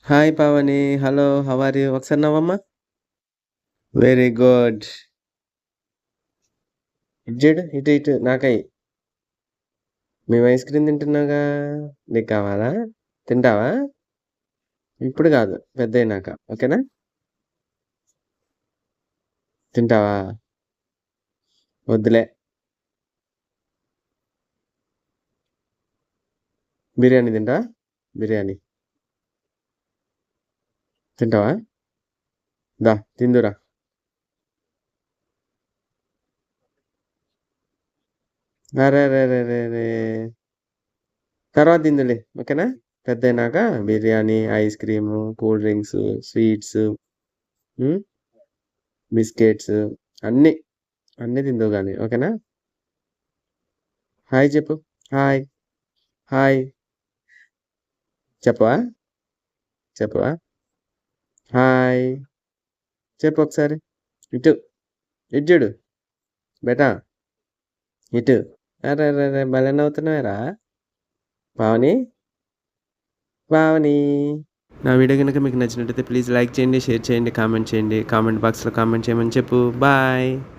Hi Pavani. Hello. How are you? ఒకసారి నవ్వమ్మా. Very good. ఇటు చూడు. ఇటు నాకై. మేము ఐస్ క్రీమ్ తింటున్నాగా. నీకు కావాలా? తింటావా? ఇప్పుడు కాదు, పెద్దయినాక. ఓకేనా? తింటావా? వద్దులే. బిర్యానీ తింటావా? బిర్యానీ తింటావా? దా తిందురా. అరే రే రే రే రే. తర్వాత తిందులే. ఓకేనా? పెద్దయినాక biryani, ice cream, cool drinks, sweets, biscuits, అన్నీ అన్నీ తిందువు కానీ. ఓకేనా? హాయ్ చెప్పు. హాయ్. హాయ్ చెప్పవా? చెప్పవా? హాయ్ చెప్పు ఒకసారి. ఇటు. ఇటు చూడు. బేటా. ఇటు. అరే అరే అరే, భలే నవ్వుతున్నావురా. పావని. పావని. నా వీడియో కనుక మీకు నచ్చినట్టయితే ప్లీజ్ లైక్ చేయండి, షేర్ చేయండి, కామెంట్ చేయండి. కామెంట్ బాక్స్లో కామెంట్ చేయమని చెప్పు. బాయ్.